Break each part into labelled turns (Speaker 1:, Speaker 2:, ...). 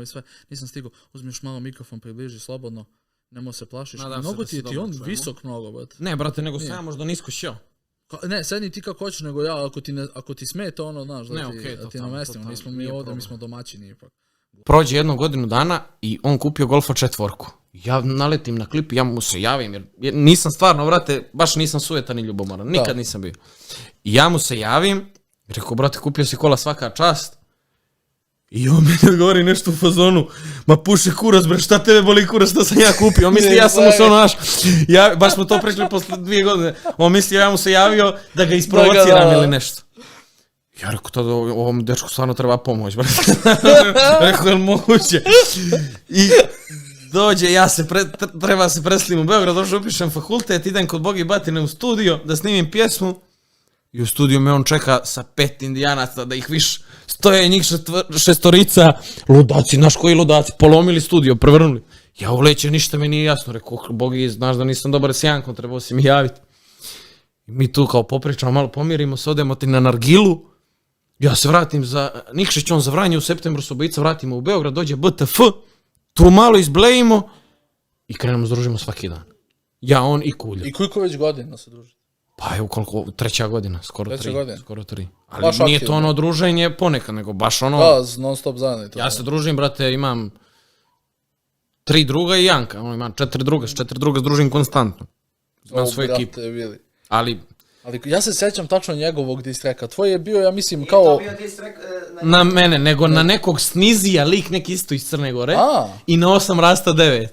Speaker 1: i sve, nisam stigao, uzmiš malo mikrofon, približi slobodno, nemoj se plašiš.
Speaker 2: Mnogo
Speaker 1: ti je on visok mnogo, brate.
Speaker 2: Ne, brate, nego sam ja možda nisko šio.
Speaker 1: Ne, sedni ti kako hoćeš, nego ja, ako ti smeta ono, znaš, da ti namestimo, nismo mi ovdje, mi smo domaćini ipak.
Speaker 2: Prođe 1 godinu dana i on kupio Golfa 4. Ja naletim na klip i ja mu se javim, jer nisam stvarno, brate, baš nisam sujetan i ljubomoran, nikad nisam bio. I ja mu se javim, rekao, brate, kupio si kola svaka čast. I on meni govori nešto u fazonu, ma puše kurac, bre, šta tebe boli kurac, što sam ja kupio? On misli, ja sam mu se ono naš, baš smo to pričali posle 2 godine, on misli, ja mu se javio da ga isprovociram ili nešto. Ja rekao, tada ovom dečku stvarno treba pomoć, brate. Rekao, je li moguće? I dođe, treba se preslim u Beograd, došao upišem fakultet, idem kod Bogi Batine u studio da snimim pjesmu. I u studiju me on čeka sa 5 indijanaca da ih viš stoje njih 6, ludaci, znaš koji ludaci, polomili studio, prevrnuli. Ja uleće, ništa mi nije jasno, rekao, Bogi, znaš da nisam dobar s Jankom, trebao si mi javiti. I mi tu kao popričamo, malo pomirimo se, odemo ti na nargilu, ja se vratim za Nikšić, on za Vranje, u septembru se obojica vratimo u Beograd, dođe BTF, tu malo izblejimo i krenemo združimo svaki dan. Ja, on i Kulja.
Speaker 1: I koliko već godina se druži?
Speaker 2: Pa evo koliko, 3. godina, skoro 3. Ali
Speaker 1: baš
Speaker 2: nije
Speaker 1: aktivno.
Speaker 2: to ono druženje ponekad, nego baš ono...
Speaker 1: Da, non stop zajedno.
Speaker 2: Ja se družim, brate, imam 3 druga i Janka, imam 4 druga, s 4 druga družim konstantno. Imam svoju ekipu. Ali
Speaker 1: ja se sjećam tačno njegovog distreka. Tvoj je bio, ja mislim, kao...
Speaker 2: Na mene, nego na nekog Snizija, lik neki isto iz Crne Gore. I na 8 Rasta 9.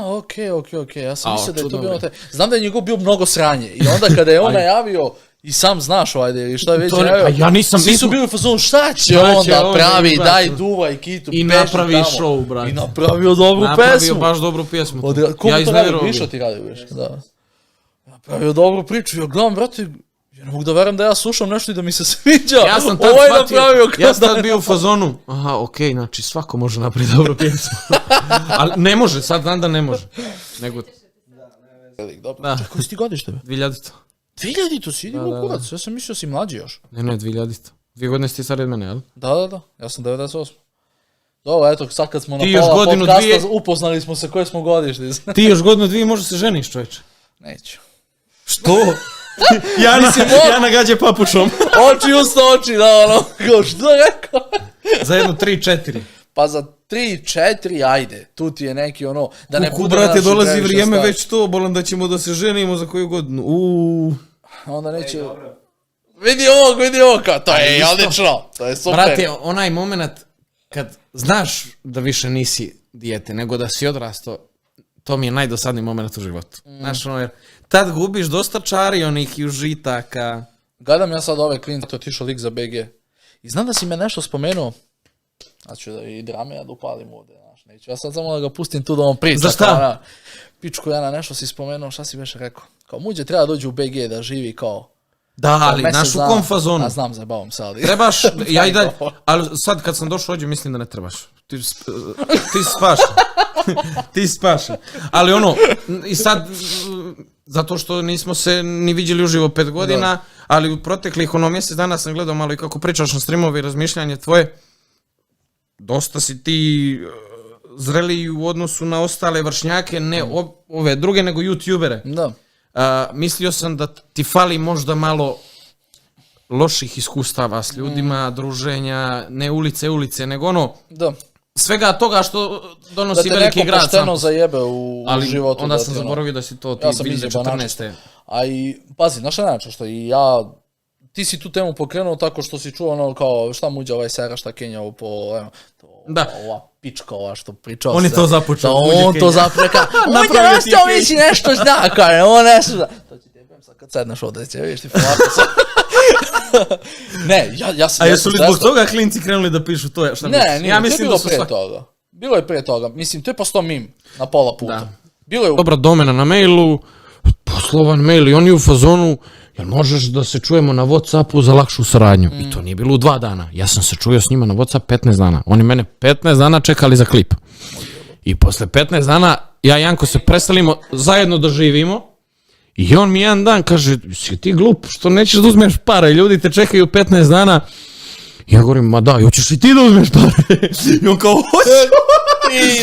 Speaker 1: Okej. Ja sam mislio da je to bilo... Znam da je njegov bio mnogo sranje. I onda kada je on najavio, i sam znaš, ajde, i šta je već najavio, svi su bili u fazonu, šta će on da pravi, daj duvaj kitu,
Speaker 2: i napravi show, brate.
Speaker 1: I napravio dobru pesmu.
Speaker 2: Napravio baš dobru pjesmu.
Speaker 1: Komu to radi, Biša ti radi, Biša, da. Napravio dobru priču, ja gledam, brate, ja ne mogu da verujem da ja slušam nešto i da mi se sviđa.
Speaker 2: Ja sam tad shvatio, ja sam tad bio u fazonu, aha, okej, znači svako može napraviti dobru pjesmu. Ali ne može, sad znam da ne može. Nego...
Speaker 1: Da. Čekaj, si ti godište, be?
Speaker 2: 2000.
Speaker 1: 2000, si idemo kurac, ja sam mislio si mlađi još.
Speaker 2: Ne, 2000. 2 godine si ti stariji od mene, jel?
Speaker 1: Da, ja sam 98. Dobro, eto, sad kad smo na pola podcasta, upoznali smo se koje smo godište.
Speaker 2: Ti još godinu 2 možda se ženiš, čovječe.
Speaker 1: Neću.
Speaker 2: Što? Jana gađe papučom.
Speaker 1: Oči usta oči, da, ono, kao što je rekao.
Speaker 2: Za jedno 3-4.
Speaker 1: Pa za 3-4, ajde, tu ti je neki ono, da ne bude
Speaker 2: brate, dolazi vrijeme već to, bolam da ćemo da se ženimo za koju godinu.
Speaker 1: Onda neće... Vidi ovo, kao, to je odlično, to je super.
Speaker 2: Brate, onaj moment kad znaš da više nisi dijete, nego da si odrasto, to mi je najdosadniji moment u životu. Znaš, ono, jer tad gubiš dosta čari onih i užitaka.
Speaker 1: Gledam ja sad ove klince, to je otišao lik za BG. I znam da si me nešto spomenuo, znači da i drame ja da upalim ovdje, znaš, neću ja sad samo da ga pustim tu da on priča.
Speaker 2: Za šta?
Speaker 1: Pičku Jana, nešto si spomenuo, šta si već rekao? Kao muđe treba dođi u BG da živi kao...
Speaker 2: Da, ali naš u kom fazonu?
Speaker 1: Ja znam, zabavam se, ali...
Speaker 2: Trebaš, ja i dalje, ali sad kad sam došao ovdje mislim da ne trebaš. Ti spaša. Ali ono, i sad, zato što nismo se ni viđeli uživo 5 godina, ali u proteklih mjesec dana sam gledao malo i kako pričaš na streamove i razmišljanje tvoje, dosta si ti zreli u odnosu na ostale vršnjake, ne ove druge, nego youtubere.
Speaker 1: Da.
Speaker 2: Mislio sam da ti fali možda malo loših iskustava s ljudima, druženja, ne ulice, nego ono, svega toga što donosi veliki grad.
Speaker 1: Da te neko pošteno zajebe u životu.
Speaker 2: Ali onda sam zaboravio da si to ti 2014.
Speaker 1: A i, pazi, znaš način što i ja, ti si tu temu pokrenuo tako što si čuo ono kao šta muđa ovaj Sera šta Kenjao po, ova pička ova što pričao se.
Speaker 2: On je to započeo.
Speaker 1: Da, on to zapreka. Muđa našto već nešto zna, kaj, on nešto zna. To će ti jebem sad kad sedneš ovdje, će vidiš ti polako sad. Ne, ja sam...
Speaker 2: A jesu li zbog toga klinci krenuli da pišu to?
Speaker 1: Ne, nije, to je bilo prije toga. Bilo je prije toga, mislim, to je postao mim na pola puta.
Speaker 2: Dobra domena na mailu, poslovan mail i oni u fazonu, jel možeš da se čujemo na Whatsappu za lakšu saradnju? I to nije bilo u 2 dana. Ja sam se čuo s njima na Whatsapp 15 dana. Oni mene 15 dana čekali za klip. I posle 15 dana ja i Janko se preselimo, zajedno da živimo. I on mi jedan dan kaže, si ti glup, što nećeš da uzmeš pare, ljudi te čekaju 15 dana. Ja govorim, ma da, hoćeš i ti da uzmeš pare? I on kao, hoću.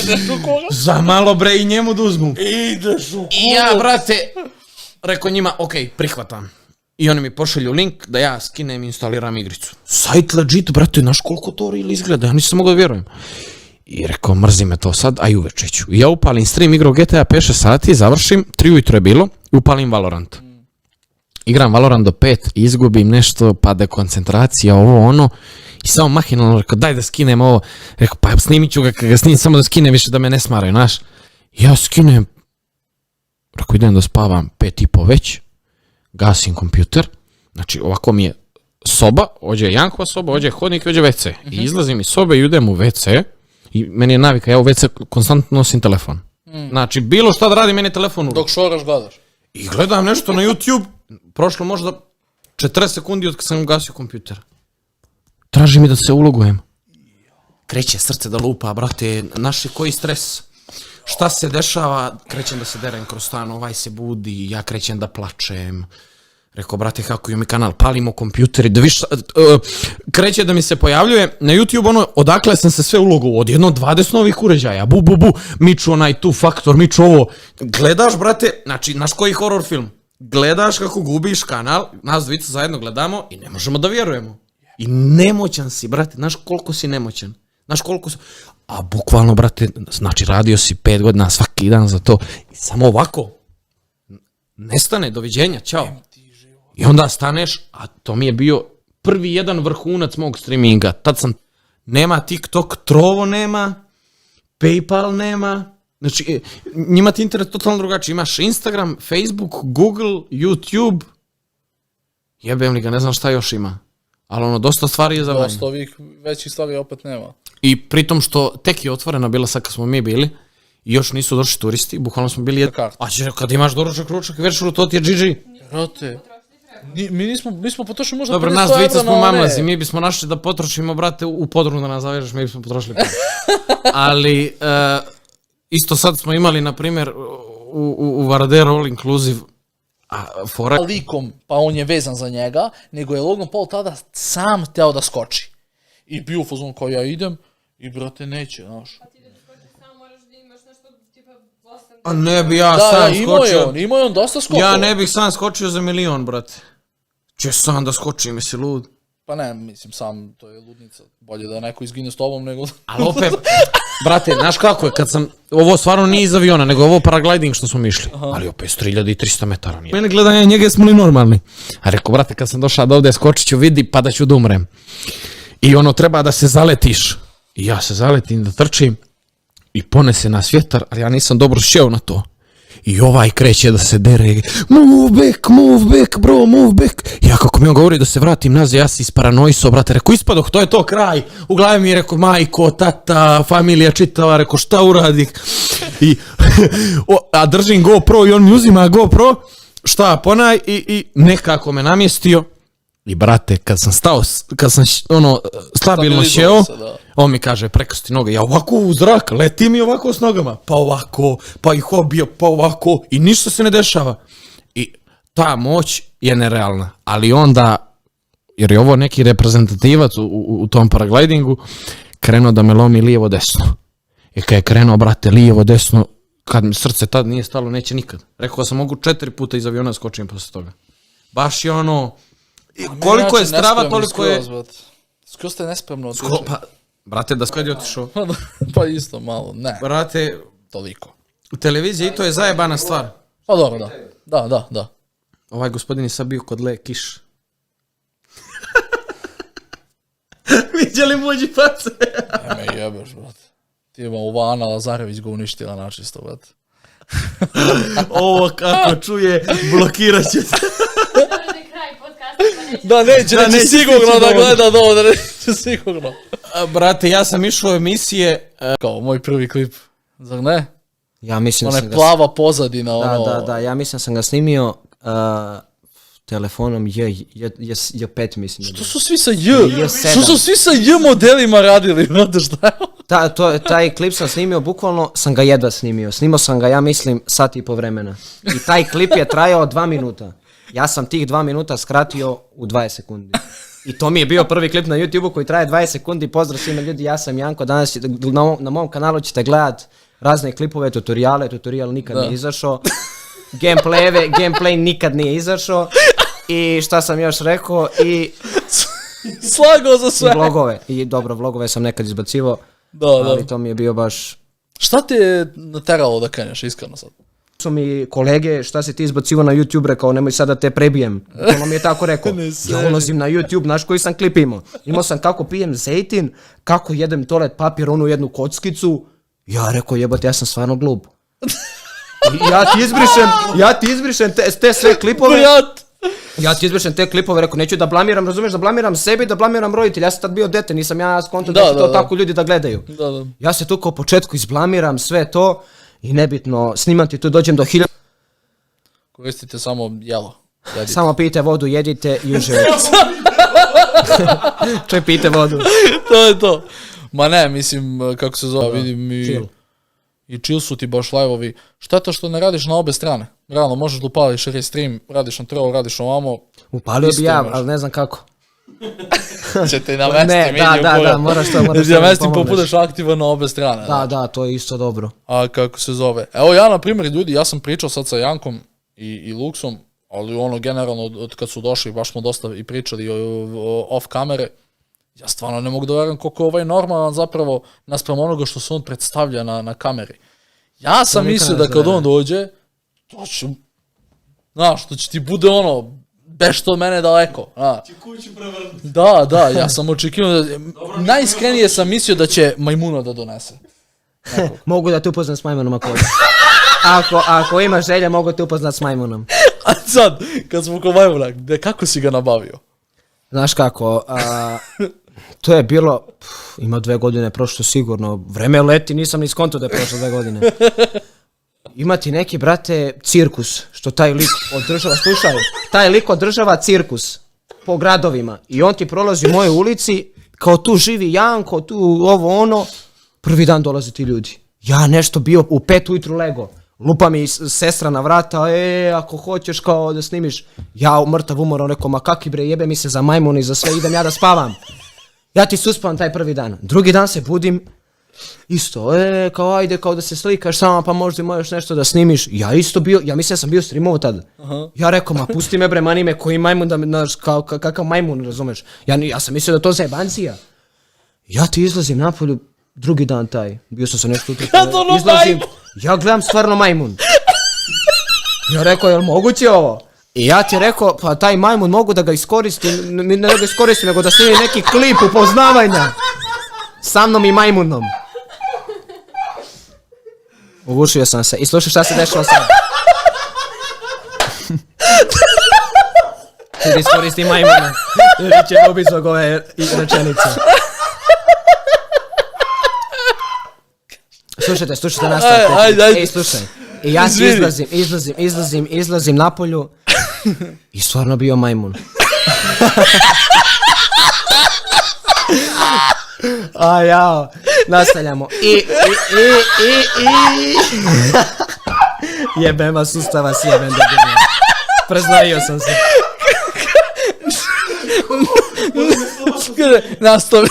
Speaker 1: Ideš u koga?
Speaker 2: Za malo bre i njemu da uzmu.
Speaker 1: Ideš u koga?
Speaker 2: I ja, brate, rekao njima, ok, prihvatam. I oni mi pošalju link da ja skinem i instaliram igricu. Sajt legit, brate, znaš koliko to ili izgleda, ja nisam mogao da vjerujem. I rekao, mrzi me to sad, a i uveče ću. I ja upalim stream, igrao GTA 5-6 sati, završim, 3 ujutro je bilo, i upalim Valorant. Igram Valorant do 5, izgubim nešto, pade koncentracija, ovo ono, i samo mahinalno rekao, daj da skinem ovo. Rekao, pa snimit ću ga, kad ga snimim, samo da skinem više da me ne smaraju, znaš. Ja skinem, rekao, idem da spavam 5:30 već, gasim kompjuter, znači ovako mi je soba, ovdje je Jankova soba, ovdje je hodnik, ovdje je WC. I izlazim iz sobe i idem u WC, i meni je navika, ja u WC konstantno nosim telefon. Znači, bilo šta da radi, meni je telefon uvijek.
Speaker 1: Dok šoraš gledaš.
Speaker 2: I gledam nešto na YouTube, prošlo možda 40 sekundi od kad sam ugasio kompjuter. Traži mi da se ulogujem. Kreće srce da lupa, brate, naši koji stres. Šta se dešava, krećem da se derem kroz stan, ovaj se budi, ja krećem da plačem. Rekao, brate, hakuju mi kanal, palimo kompjuter i da viš... kreće da mi se pojavljuje na YouTube ono, odakle sam se sve ulogovao, odjedno 20 novih uređaja, bu, miču onaj tu faktor, miču ovo. Gledaš, brate, znači, naš koji horror film? Gledaš kako gubiš kanal, nas dvica zajedno gledamo i ne možemo da vjerujemo. I nemoćan si, brate, znaš koliko si nemoćan. Znaš koliko si... A bukvalno, brate, znači radio si 5 godina svaki dan za to. I samo ovako. Nestane, doviđenja, čao. I onda staneš, a to mi je bio prvi jedan vrhunac mog streaminga. Tad sam, nema TikTok, Trovo nema, PayPal nema. Znači, njima ti internet totalno drugačiji. Imaš Instagram, Facebook, Google, YouTube. Jebem li ga, ne znam šta još ima. Ali ono, dosta stvari je zabranjeno.
Speaker 1: Dosta ovih većih stvari opet nema.
Speaker 2: I pritom što tek je otvorena bila sad kad smo mi bili i još nisu došli turisti, bukvalno smo bili... A kad imaš doručak, ručak i večeru, to ti je GG.
Speaker 1: Brate, mi smo potrošili možda 500
Speaker 2: evra. Dobro, nas dvica smo mamlazi, mi bismo našli da potrošimo, brate, u podrumu da nas zavežeš, mi bismo potrošili. Ali, isto sad smo imali, na primjer, u Varadero All Inclusive,
Speaker 1: likom, pa on je vezan za njega, nego je Logan Paul tada sam hteo da skoči. I bio u fazonu kao ja idem i brate neće, znaš.
Speaker 3: Pa ti da skočiš sam moraš da imaš nešto tipa 8...
Speaker 2: A ne bi ja sam skočio.
Speaker 1: Imao je on dosta skokova.
Speaker 2: Ja ne bih sam skočio za 1 milion, brate. Če sam da skočim, jesi lud?
Speaker 1: Pa ne, mislim sam, to je ludnica. Bolje da neko izgine s tobom nego...
Speaker 2: Ali opet, brate, znaš kako je, kad sam, ovo stvarno nije iz aviona, nego ovo paragliding što smo mi išli. Ali opet 3300 metara nije. Mene gledanje njega smo li normalni. A rekao, brate, kad sam došao da ovdje skočit ću, vidi, pa da ću da umrem. I ono, treba da se zaletiš. I ja se zaletim, da trčim i ponese nas vjetar, ali ja nisam dobro šeo na to. I ovaj kreće da se dere. Move back, bro, move back. Ja kako mi on govori da se vratim nazad, ja si isparanojso, brate. Rekao, ispadoh, to je to, kraj. U glavi mi je rekao, majko, tata, familija čitava, rekao, šta uradi? A držim GoPro i on mi uzima GoPro, šta, ponaj, i nekako me namjestio. I brate, kad sam stao, kad sam stabilno šeo, on mi kaže, prekrsti noge, ja ovako u zrak, leti mi ovako s nogama, pa ovako, pa ih obio, pa ovako, i ništa se ne dešava. I ta moć je nerealna, ali onda, jer je ovo neki reprezentativac u tom paraglidingu, krenuo da me lomi lijevo desno. I kad je krenuo, brate, lijevo desno, kad mi srce tad nije stalo, neće nikad. Rekao sam, mogu 4 puta iz aviona skočim posle toga. Baš je ono... Koliko je strava, toliko je...
Speaker 1: Skroz ste nespremno otišli.
Speaker 2: Brate, da skad je otišao.
Speaker 1: Pa isto malo, ne.
Speaker 2: Brate,
Speaker 1: toliko.
Speaker 2: U televiziji i to je zajebana stvar.
Speaker 1: Pa dobro, da.
Speaker 2: Ovaj gospodin je sad bio kod Le Kiš. Vidjeli muđi face?
Speaker 1: Ne me jebeš, brate. Ti ima ova Ana Lazarević ga uništila načisto, brate.
Speaker 2: Ovo kako čuje, blokirat će se.
Speaker 1: Da, neće sigurno da gleda ovo, da neće sigurno.
Speaker 2: Brate, ja sam išao u emisije...
Speaker 1: Kao moj prvi klip, zar ne?
Speaker 4: Ja mislim da sam
Speaker 1: ga... plava pozadina, ono...
Speaker 4: Da, ja mislim da sam ga snimio telefonom J5, mislim.
Speaker 1: Što su svi sa J? Što su svi sa J modelima radili, znate šta je?
Speaker 4: Taj klip sam snimio, bukvalno sam ga jedva snimio. Snimao sam ga, ja mislim, 1,5 sata vremena. I taj klip je trajao 2 minuta. Ja sam tih 2 minuta skratio u 20 sekundi. I to mi je bio prvi klip na YouTube-u koji traje 20 sekundi. Pozdrav svima ljudi, ja sam Janko. Danas na mom kanalu ćete gledat razne klipove, tutoriale. Tutorial nikad nije izašao. Gameplay nikad nije izašao. I šta sam još rekao? I
Speaker 1: slagao za sve.
Speaker 4: I vlogove. I dobro, vlogove sam nekad izbacivao. Ali to mi je bio baš...
Speaker 1: Šta te je nateralo da kreneš, iskreno sad?
Speaker 4: Su mi kolege, šta si ti izbacivo na YouTube, rekao, nemoj sad da te prebijem. Ono mi je tako rekao. Ja ulazim na YouTube, znaš koji sam klip imao. Imao sam kako pijem zejtin, kako jedem toalet papir, onu jednu kockicu. Ja rekao, jebote, ja sam stvarno glup. Ja ti izbrišem te sve klipove. Ja ti izbrišem te klipove, rekao, neću da blamiram, razumiješ, da blamiram sebi, da blamiram roditelja. Ja sam tad bio dete, nisam ja skonto da će to tako ljudi da gledaju. Ja se tu kao početku izblamiram, sve to. I nebitno, snimam ti tu, dođem do 1000...
Speaker 1: Koristite samo jelo. Jedite.
Speaker 4: Samo pijte vodu, jedite i uživajte. Čaj pijte vodu.
Speaker 1: To je to. Ma ne, mislim, kako se zove, vidim i chill su ti baš live-ovi. Šteta što ne radiš na obe strane. Realno, možeš da upališ restream, radiš na troll, radiš ovamo.
Speaker 4: Upalio bi ja, ali ne znam kako.
Speaker 1: Ćete namestiti
Speaker 4: Da, moraš to
Speaker 1: da namestim pa budeš aktivan na obe strane.
Speaker 4: Da, to je isto dobro.
Speaker 1: A kako se zove? Evo ja, na primjer, ljudi, ja sam pričao sad sa Jankom i Luxom, ali ono, generalno, od kad su došli, baš smo dosta i pričali off kamere, ja stvarno ne mogu da verujem koliko je ovaj normalan zapravo naspram onoga što se on predstavlja na kameri. Ja sam mislio da kad on dođe, to će, znaš, to će ti bude ono, bešto od mene daleko. Će kuću prevrnuti. Da, ja sam očekivao da... Najiskrenije sam mislio da će majmuna da donese.
Speaker 4: Mogu da te upoznam s majmunom ako hoćeš. Ako imaš želje, mogu te upoznat s majmunom.
Speaker 1: A sad, kad smo kod majmuna, kako si ga nabavio?
Speaker 4: Znaš kako, to je bilo, ima 2 godine prošlo sigurno, vreme leti, nisam ni skonto da je prošlo 2 godine. Ima ti neki, brate, cirkus, što taj lik održava, slušaj, taj lik održava cirkus po gradovima i on ti prolazi u mojoj ulici, kao tu živi Janko, tu ovo ono, prvi dan dolaze ti ljudi. Ja nešto bio u 5 ujutru lego, lupa mi sestra na vrata, ako hoćeš kao da snimiš, ja mrtav umoran, rekao, ma kaki bre, jebe mi se za majmun i za sve, idem ja da spavam. Ja ti suspavam taj prvi dan, drugi dan se budim, isto, kao ajde, kao da se slikaš sama, pa možda možeš nešto da snimiš. Ja isto bio, ja mislim da sam bio streamovo tad. Ja rekao, ma pusti me bre, mani me, koji majmun da me, kakav majmun, razumeš. Ja sam mislio da to zajebancija. Ja ti izlazim napolju, drugi dan taj, bio sam se nešto izlazim, ja gledam stvarno majmun. Ja rekao, jel moguće ovo? I ja ti rekao, pa taj majmun mogu da ga iskoristim, ne da ga iskoristim, nego da snimim neki klip upoznavanja. Sa mnom i majmunom. Ugušio sam se. I slušaj šta se dešava sad. Ti iskoristi majmuna. Ili će ubiti zbog ove rečenice. Slušajte, nastavite. Ej, slušaj. I ja izlazim napolju. I stvarno bio majmun. A jao, nastavljamo. Jebema sustava sjebem da bilo. Preznajio sam se.
Speaker 1: Nastavljamo.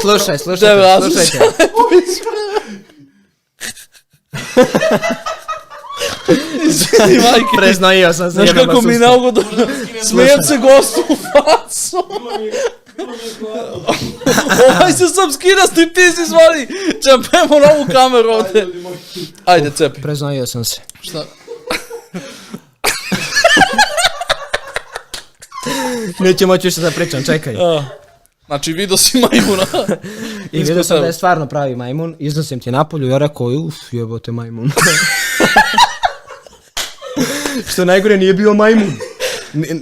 Speaker 4: Slušajte. Preznojio sam se.
Speaker 1: Znaš kako mi neugodno smijem se gostu u facu. Ovaj se sam skinasti, ti si zvali. Čepemo na ovu kameru ovdje. Ajde, cepi.
Speaker 4: Preznojio sam se.
Speaker 1: Šta?
Speaker 4: Neće moći više da pričam, čekaj.
Speaker 1: Znači, vidio si majmuna.
Speaker 4: I vidio sam da je stvarno pravi majmun. Iznosim ti napolju i ja rekao, jebote majmun. Što najgore nije bio majmun.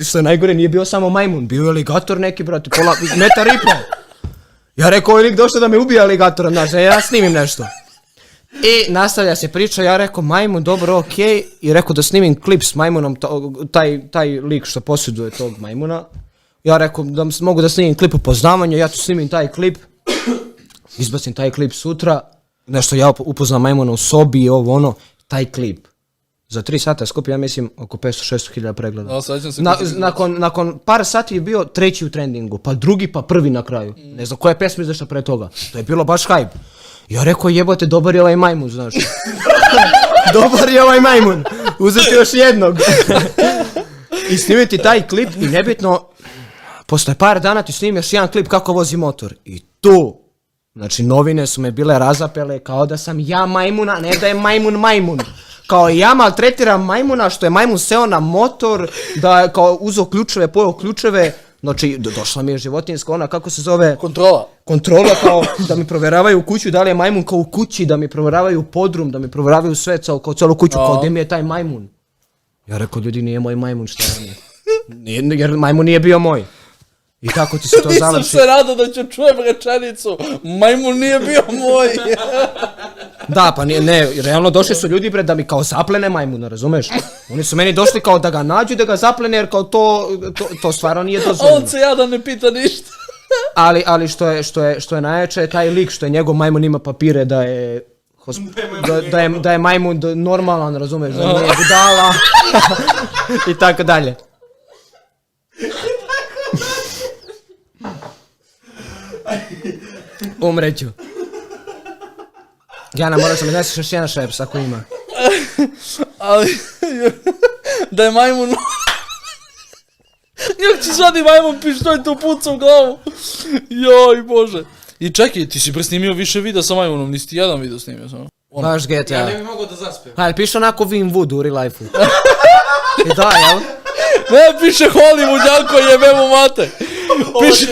Speaker 4: Što najgore nije bio samo majmun. Bio je aligator neki, brate, pola metar i pol. Ja rekao, ovaj lik došao da me ubije aligatora, znaš, ja snimim nešto. I nastavlja se priča, ja rekao, majmun, dobro, okej. I rekao da snimim klip s majmunom, taj lik što posjeduje tog majmuna. Ja rekao da mogu da snimim klip upoznavanja, ja tu snimim taj klip. Izbacim taj klip sutra. Nešto ja upoznam majmuna u sobi i ovo ono, taj klip. Za 3 sata skupio, ja mislim, oko 500-600 hiljada pregleda.
Speaker 1: Da, sećam se.
Speaker 4: Nakon par sati je bio treći u trendingu, pa drugi, pa prvi na kraju. Ne znam koja je pesma izašla pre toga. To je bilo baš hype. Ja rekao, jebote, dobar je ovaj majmun, znaš. Dobar je ovaj majmun. Uzeti još jednog. I snimiti taj klip i nebitno, posle par dana ti snimiš jedan klip kako vozi motor. I tu, znači novine su me bile razapele kao da sam ja majmuna, ne da je majmun. Kao ja maltretiram majmuna što je majmun seo na motor, da je kao uzeo ključeve, pojeo ključeve. Znači, došla mi je životinjska ona, kako se zove? Kontrola, kao da mi provjeravaju u kuću, da li je majmun kao u kući, da mi provjeravaju podrum, da mi provjeravaju sve, kao cijelu kuću, kao gdje mi je taj majmun. Ja rekao, ljudi, nije moj majmun, šta je? Jer majmun nije bio moj. I tako ti se to završi.
Speaker 1: Nisam se rado da ću čujem rečenicu, majmun nije bio moj.
Speaker 4: Da, pa ne, realno došli su ljudi, bre, da mi kao zaplene majmuna, razumeš? Oni su meni došli kao da ga nađu, da ga zaplene, jer kao to stvarno nije dozvoljeno.
Speaker 1: On se jadan ne pita ništa.
Speaker 4: Ali što je najjače je taj lik, što je njegov majmun ima papire da je... Da je majmun normalan, razumeš, da nije budala i tako dalje. Umreću. Jana, moraš da mi neseš još jedan šeps ako ima.
Speaker 1: Ali, da je majmun... Jak će svadi majmun pištolj tu puca u glavu. Joj, bože. I čekaj, ti si presnimio više videa sa majmunom, nisi ti jedan video snimio samo.
Speaker 4: Baš GTA.
Speaker 2: Ja ne bi mogao da zaspijem.
Speaker 4: Hajde, piše onako Wim Wood u real life-u. I da, jel?
Speaker 1: Ne, piše Hollywood, Janko, jebemo mate. Piše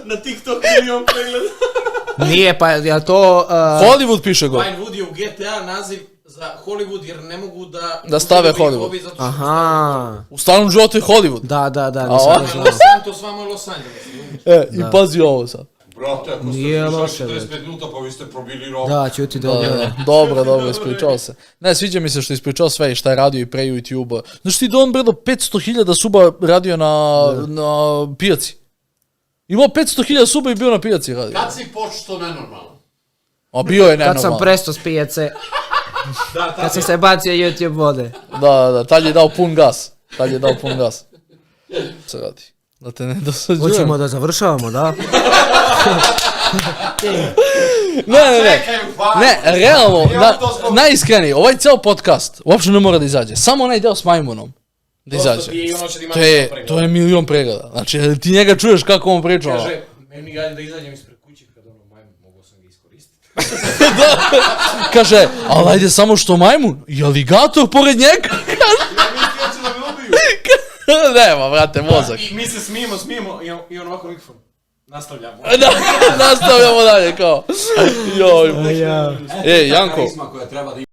Speaker 2: na TikTok milion pregleda.
Speaker 4: Nije, pa je to...
Speaker 1: Hollywood piše go.
Speaker 2: Wine Wood je u GTA naziv za Hollywood jer ne mogu
Speaker 1: da stave Hollywood.
Speaker 4: Aha.
Speaker 1: U stalnom životu je Hollywood.
Speaker 4: Da, nisam ne znao.
Speaker 2: Los Santos, vamo je Los Angeles.
Speaker 1: I pazi ovo sad.
Speaker 5: Brate, ako ste
Speaker 4: Nije
Speaker 5: prišao
Speaker 4: loše,
Speaker 5: 45 minuta, pa vi ste probili rok.
Speaker 4: Da, ćuti dobro.
Speaker 1: Dobro, ispričao se. Ne, sviđa mi se što je ispričao sve i šta je radio i pre YouTube-a. Znaš ti da on bredo 500.000 suba radio na pijaci? Imao 500.000 suba i bio na pijaci radio.
Speaker 5: Kad si počeo nenormalno?
Speaker 1: A bio je
Speaker 4: Kad sam
Speaker 1: nenormalno.
Speaker 4: presto s pijace. Kad sam se bacio YouTube vode.
Speaker 1: Da, tad je dao pun gas. Se radi. Da te ne dosađujem.
Speaker 4: Hoćemo da završavamo, da?
Speaker 1: Ne, realno, najiskreniji, ovaj ceo podcast uopšte ne mora da izađe. Samo onaj deo s majmunom da izađe. To je milion pregleda. Znači, ti njega čuješ kako on priča.
Speaker 2: Kaže, meni galje da izađem ispred kuće kad ono majmun, mogao sam ga iskoristiti.
Speaker 1: Kaže, ali ajde samo što majmun, i aligator pored njega.
Speaker 2: Ja ću da me ubiju.
Speaker 1: Nema, brate, mozak.
Speaker 2: I mi se smijemo i on ovako mikrofon. Nastavljamo.
Speaker 1: Nastavljamo dalje, kao. Joj.
Speaker 5: Janko.
Speaker 1: Janko.
Speaker 5: Koja treba da